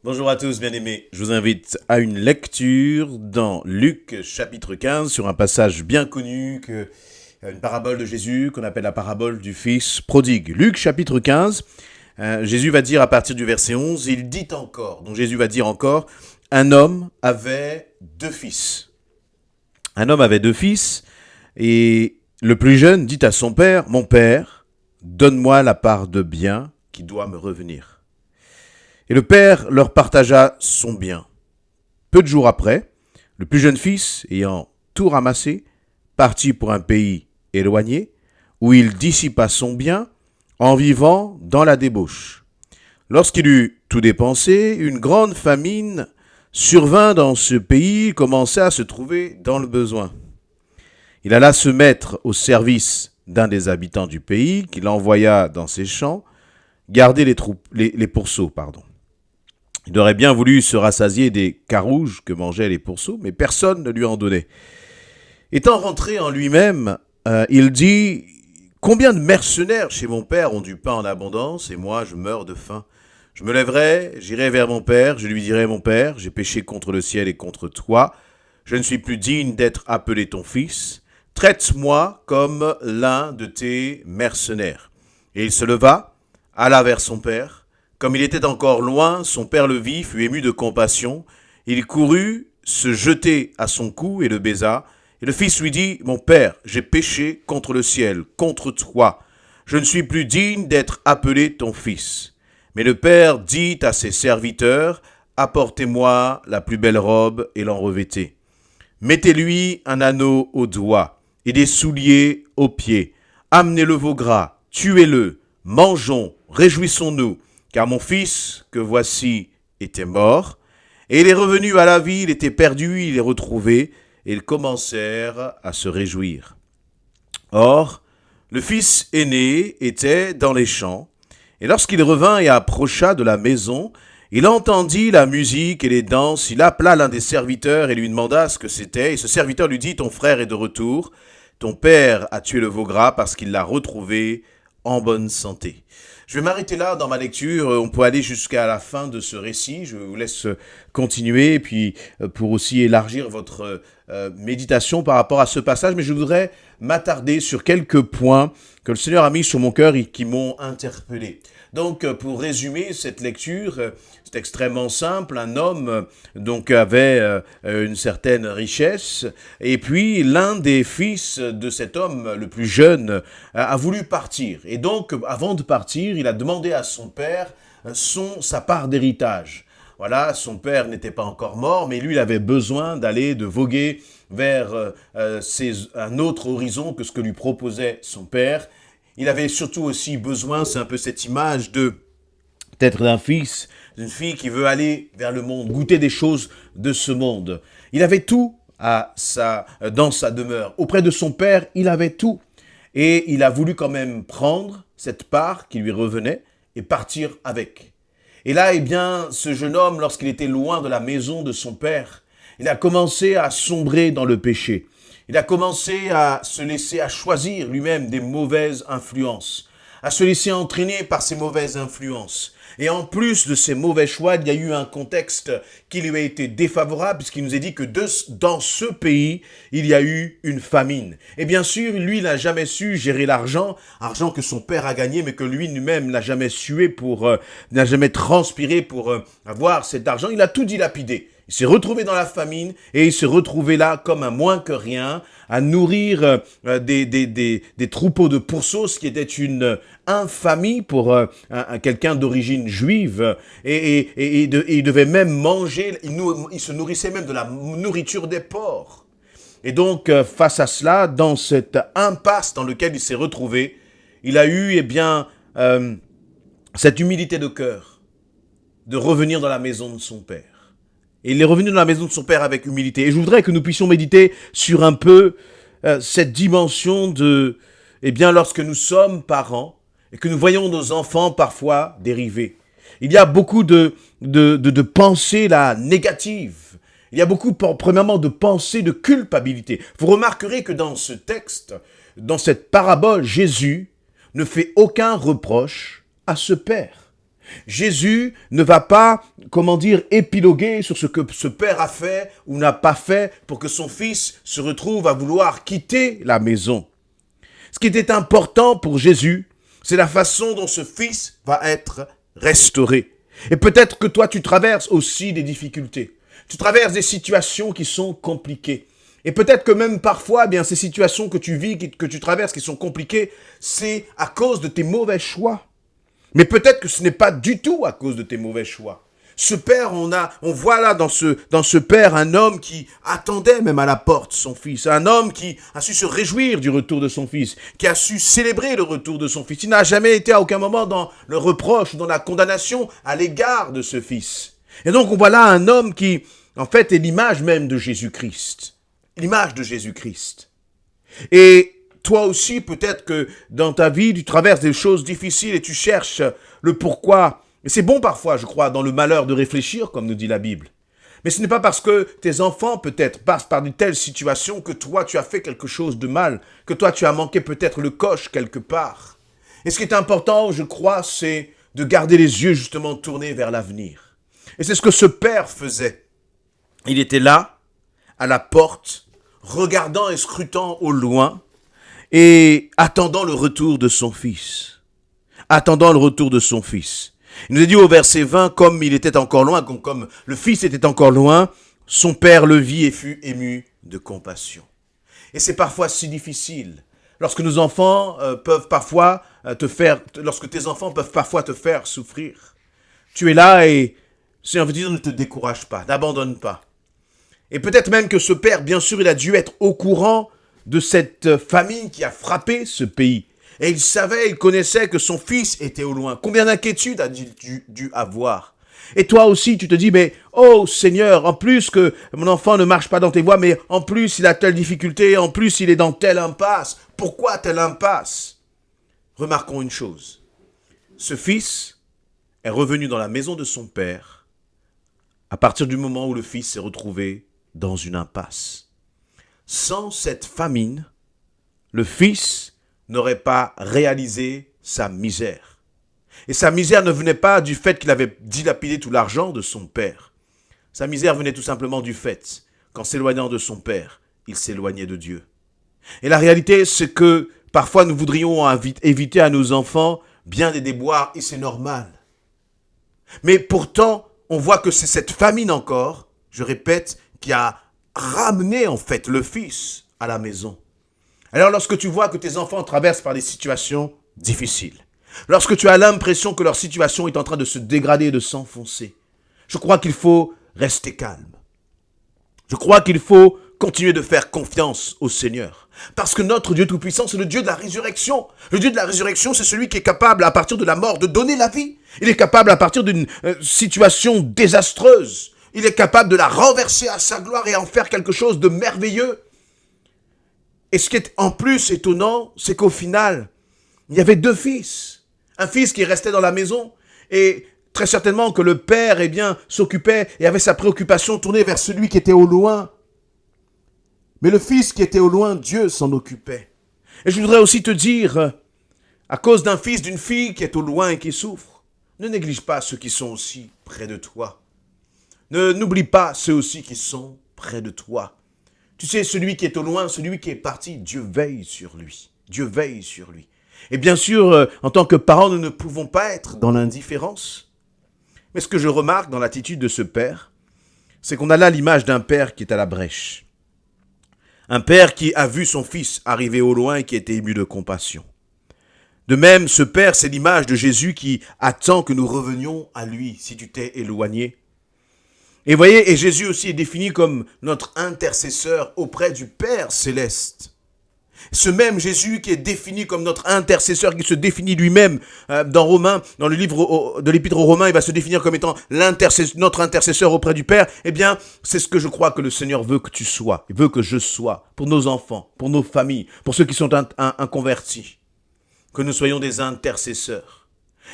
Bonjour à tous, bien-aimés. Je vous invite à une lecture dans Luc chapitre 15 sur un passage bien connu, une parabole de Jésus qu'on appelle la parabole du fils prodigue. Luc chapitre 15, Jésus va dire à partir du verset 11, il dit encore, donc Jésus va dire encore, un homme avait deux fils. Un homme avait deux fils et le plus jeune dit à son père, mon père, donne-moi la part de bien qui doit me revenir. Et le père leur partagea son bien. Peu de jours après, le plus jeune fils, ayant tout ramassé, partit pour un pays éloigné, où il dissipa son bien en vivant dans la débauche. Lorsqu'il eut tout dépensé, une grande famine survint dans ce pays, il commença à se trouver dans le besoin. Il alla se mettre au service d'un des habitants du pays, qu'il envoya dans ses champs, garder les pourceaux. Il aurait bien voulu se rassasier des carouges que mangeaient les pourceaux, mais personne ne lui en donnait. Étant rentré en lui-même, il dit « Combien de mercenaires chez mon père ont du pain en abondance, et moi je meurs de faim. Je me lèverai, j'irai vers mon père, je lui dirai « Mon père, j'ai péché contre le ciel et contre toi. Je ne suis plus digne d'être appelé ton fils. Traite-moi comme l'un de tes mercenaires. » Et il se leva, alla vers son père. Comme il était encore loin, son père le vit, fut ému de compassion. Il courut se jeter à son cou et le baisa. Et le fils lui dit, « Mon père, j'ai péché contre le ciel, contre toi. Je ne suis plus digne d'être appelé ton fils. » Mais le père dit à ses serviteurs, « Apportez-moi la plus belle robe et l'en revêtez. Mettez-lui un anneau au doigt et des souliers aux pieds. Amenez le veau gras, tuez-le, mangeons, réjouissons-nous. Car mon fils, que voici, était mort, et il est revenu à la vie, il était perdu, il est retrouvé, et ils commencèrent à se réjouir. Or, le fils aîné était dans les champs, et lorsqu'il revint et approcha de la maison, il entendit la musique et les danses, il appela l'un des serviteurs et lui demanda ce que c'était, et ce serviteur lui dit, « Ton frère est de retour, ton père a tué le veau gras parce qu'il l'a retrouvé en bonne santé. » Je vais m'arrêter là dans ma lecture, on peut aller jusqu'à la fin de ce récit, je vous laisse continuer, et puis pour aussi élargir votre méditation par rapport à ce passage, mais je voudrais m'attarder sur quelques points que le Seigneur a mis sur mon cœur et qui m'ont interpellé. Donc pour résumer cette lecture, c'est extrêmement simple, un homme donc avait une certaine richesse, et puis l'un des fils de cet homme, le plus jeune, a voulu partir. Et donc avant de partir, il a demandé à son père sa part d'héritage. Voilà, son père n'était pas encore mort, mais lui, il avait besoin de voguer vers un autre horizon que ce que lui proposait son père. Il avait surtout aussi besoin, c'est un peu cette image peut-être d'un fils, d'une fille qui veut aller vers le monde, goûter des choses de ce monde. Il avait tout dans sa demeure. Auprès de son père, il avait tout. Et il a voulu quand même prendre cette part qui lui revenait et partir avec. Et là, eh bien, ce jeune homme, lorsqu'il était loin de la maison de son père, il a commencé à sombrer dans le péché. Il a commencé à se laisser, à choisir lui-même des mauvaises influences, à se laisser entraîner par ces mauvaises influences. Et en plus de ces mauvais choix, il y a eu un contexte qui lui a été défavorable, puisqu'il nous est dit que dans ce pays, il y a eu une famine. Et bien sûr, lui, il n'a jamais su gérer l'argent que son père a gagné, mais que lui-même n'a jamais sué n'a jamais transpiré pour avoir cet argent. Il a tout dilapidé. Il s'est retrouvé dans la famine et il s'est retrouvé là comme un moins que rien à nourrir des troupeaux de pourceaux, ce qui était une infamie pour quelqu'un d'origine juive. Et il devait même manger, il se nourrissait même de la nourriture des porcs. Et donc, face à cela, dans cette impasse dans laquelle il s'est retrouvé, il a eu cette humilité de cœur de revenir dans la maison de son père. Et il est revenu dans la maison de son père avec humilité. Et je voudrais que nous puissions méditer sur un peu cette dimension lorsque nous sommes parents et que nous voyons nos enfants parfois dériver. Il y a beaucoup de pensées là négatives. Il y a beaucoup, premièrement, de pensées de culpabilité. Vous remarquerez que dans ce texte, dans cette parabole, Jésus ne fait aucun reproche à ce père. Jésus ne va pas, épiloguer sur ce que ce père a fait ou n'a pas fait pour que son fils se retrouve à vouloir quitter la maison. Ce qui était important pour Jésus, c'est la façon dont ce fils va être restauré. Et peut-être que toi, tu traverses aussi des difficultés. Tu traverses des situations qui sont compliquées. Et peut-être que même parfois, ces situations que tu vis, que tu traverses, qui sont compliquées, c'est à cause de tes mauvais choix. Mais peut-être que ce n'est pas du tout à cause de tes mauvais choix. Ce père, on voit là dans ce père un homme qui attendait même à la porte son fils, un homme qui a su se réjouir du retour de son fils, qui a su célébrer le retour de son fils. Il n'a jamais été à aucun moment dans le reproche, dans la condamnation à l'égard de ce fils. Et donc on voit là un homme qui, en fait, est l'image même de Jésus-Christ. L'image de Jésus-Christ. Et toi aussi, peut-être que dans ta vie, tu traverses des choses difficiles et tu cherches le pourquoi. Et c'est bon parfois, je crois, dans le malheur de réfléchir, comme nous dit la Bible. Mais ce n'est pas parce que tes enfants, peut-être, passent par une telle situation que toi, tu as fait quelque chose de mal, que toi, tu as manqué peut-être le coche quelque part. Et ce qui est important, je crois, c'est de garder les yeux justement tournés vers l'avenir. Et c'est ce que ce père faisait. Il était là, à la porte, regardant et scrutant au loin, et attendant le retour de son fils. Attendant le retour de son fils. Il nous a dit au verset 20, comme il était encore loin, comme le fils était encore loin, son père le vit et fut ému de compassion. Et c'est parfois si difficile. Lorsque nos enfants peuvent parfois lorsque tes enfants peuvent parfois te faire souffrir. Tu es là et, c'est envie de dire, ne te décourage pas, n'abandonne pas. Et peut-être même que ce père, bien sûr, il a dû être au courant de cette famine qui a frappé ce pays. Et il connaissait que son fils était au loin. Combien d'inquiétudes a-t-il dû avoir? Et toi aussi, tu te dis, mais oh Seigneur, en plus que mon enfant ne marche pas dans tes voies, mais en plus il a telle difficulté, en plus il est dans telle impasse. Pourquoi telle impasse? Remarquons une chose. Ce fils est revenu dans la maison de son père à partir du moment où le fils s'est retrouvé dans une impasse. Sans cette famine, le fils n'aurait pas réalisé sa misère. Et sa misère ne venait pas du fait qu'il avait dilapidé tout l'argent de son père. Sa misère venait tout simplement du fait qu'en s'éloignant de son père, il s'éloignait de Dieu. Et la réalité, c'est que parfois nous voudrions éviter à nos enfants bien des déboires, et c'est normal. Mais pourtant, on voit que c'est cette famine encore, je répète, qui a ramené en fait le fils à la maison. Alors lorsque tu vois que tes enfants traversent par des situations difficiles, lorsque tu as l'impression que leur situation est en train de se dégrader et de s'enfoncer, je crois qu'il faut rester calme. Je crois qu'il faut continuer de faire confiance au Seigneur. Parce que notre Dieu Tout-Puissant, c'est le Dieu de la résurrection. Le Dieu de la résurrection, c'est celui qui est capable, à partir de la mort, de donner la vie. Il est capable, à partir d'une situation désastreuse, il est capable de la renverser à sa gloire et en faire quelque chose de merveilleux. Et ce qui est en plus étonnant, c'est qu'au final, il y avait deux fils. Un fils qui restait dans la maison et très certainement que le père s'occupait et avait sa préoccupation tournée vers celui qui était au loin. Mais le fils qui était au loin, Dieu s'en occupait. Et je voudrais aussi te dire, à cause d'un fils, d'une fille qui est au loin et qui souffre, ne néglige pas ceux qui sont aussi près de toi. N'oublie pas ceux aussi qui sont près de toi. Tu sais, celui qui est au loin, celui qui est parti, Dieu veille sur lui. Dieu veille sur lui. Et bien sûr, en tant que parents, nous ne pouvons pas être dans l'indifférence. Mais ce que je remarque dans l'attitude de ce père, c'est qu'on a là l'image d'un père qui est à la brèche. Un père qui a vu son fils arriver au loin et qui était ému de compassion. De même, ce père, c'est l'image de Jésus qui attend que nous revenions à lui si tu t'es éloigné. Et voyez, et Jésus aussi est défini comme notre intercesseur auprès du Père céleste. Ce même Jésus qui est défini comme notre intercesseur, qui se définit lui-même dans Romains, dans le livre de l'Épître aux Romains, il va se définir comme étant notre intercesseur auprès du Père. Eh bien, c'est ce que je crois que le Seigneur veut que tu sois, il veut que je sois, pour nos enfants, pour nos familles, pour ceux qui sont inconvertis, que nous soyons des intercesseurs.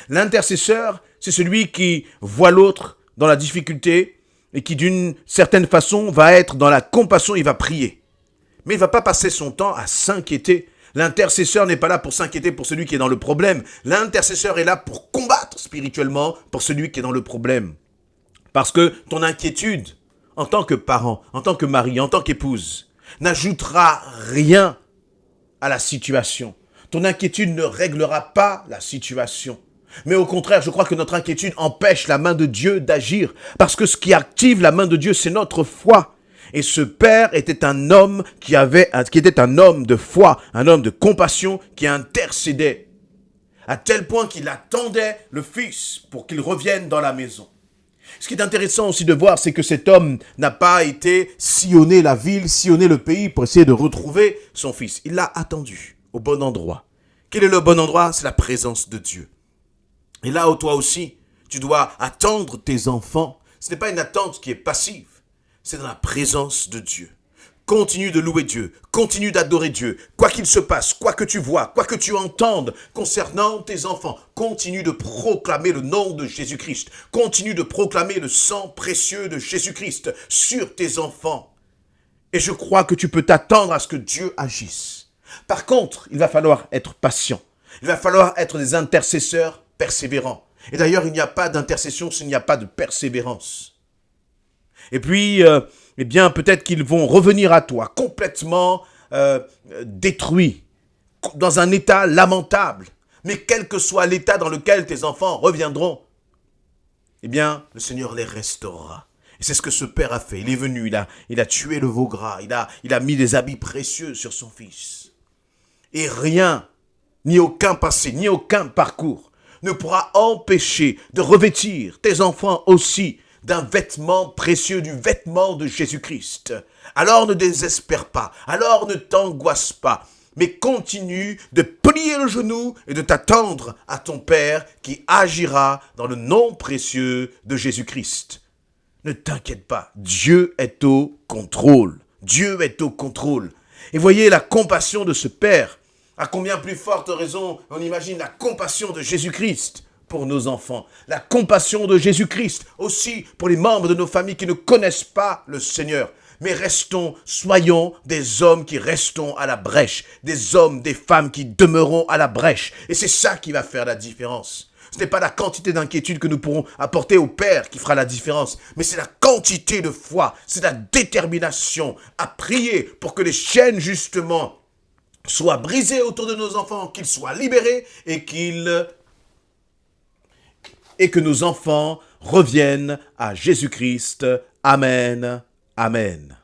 L'intercesseur, c'est celui qui voit l'autre dans la difficulté, et qui d'une certaine façon va être dans la compassion, il va prier. Mais il ne va pas passer son temps à s'inquiéter, L'intercesseur n'est pas là pour s'inquiéter pour celui qui est dans le problème. L'intercesseur est là pour combattre spirituellement pour celui qui est dans le problème. Parce que ton inquiétude, en tant que parent, en tant que mari, en tant qu'épouse, n'ajoutera rien à la situation. Ton inquiétude ne réglera pas la situation. Mais au contraire, je crois que notre inquiétude empêche la main de Dieu d'agir. Parce que ce qui active la main de Dieu, c'est notre foi. Et ce père était un homme qui était un homme de foi, un homme de compassion qui intercédait. À tel point qu'il attendait le fils pour qu'il revienne dans la maison. Ce qui est intéressant aussi de voir, c'est que cet homme n'a pas été sillonner la ville, sillonner le pays pour essayer de retrouver son fils. Il l'a attendu au bon endroit. Quel est le bon endroit? C'est la présence de Dieu. Et là où toi aussi, tu dois attendre tes enfants. Ce n'est pas une attente qui est passive. C'est dans la présence de Dieu. Continue de louer Dieu, continue d'adorer Dieu, quoi qu'il se passe, quoi que tu vois, quoi que tu entendes concernant tes enfants, continue de proclamer le nom de Jésus-Christ, continue de proclamer le sang précieux de Jésus-Christ sur tes enfants. Et je crois que tu peux t'attendre à ce que Dieu agisse. Par contre, il va falloir être patient, il va falloir être des intercesseurs persévérants. Et d'ailleurs, il n'y a pas d'intercession s'il n'y a pas de persévérance. Et puis, eh bien, peut-être qu'ils vont revenir à toi complètement détruits, dans un état lamentable. Mais quel que soit l'état dans lequel tes enfants reviendront, eh bien, le Seigneur les restaurera. Et c'est ce que ce père a fait. Il est venu, il a tué le veau gras, il a mis des habits précieux sur son fils. Et rien, ni aucun passé, ni aucun parcours, ne pourra empêcher de revêtir tes enfants aussi d'un vêtement précieux, du vêtement de Jésus-Christ. Alors ne désespère pas, alors ne t'angoisse pas, mais continue de plier le genou et de t'attendre à ton Père qui agira dans le nom précieux de Jésus-Christ. Ne t'inquiète pas, Dieu est au contrôle. Dieu est au contrôle. Et voyez la compassion de ce Père. À combien plus forte raison on imagine la compassion de Jésus-Christ pour nos enfants, la compassion de Jésus-Christ aussi pour les membres de nos familles qui ne connaissent pas le Seigneur. Mais soyons des hommes qui restons à la brèche, des hommes, des femmes qui demeurons à la brèche. Et c'est ça qui va faire la différence. Ce n'est pas la quantité d'inquiétude que nous pourrons apporter au Père qui fera la différence, mais c'est la quantité de foi, c'est la détermination à prier pour que les chaînes justement soient brisées autour de nos enfants, qu'ils soient libérés et que nos enfants reviennent à Jésus-Christ. Amen. Amen.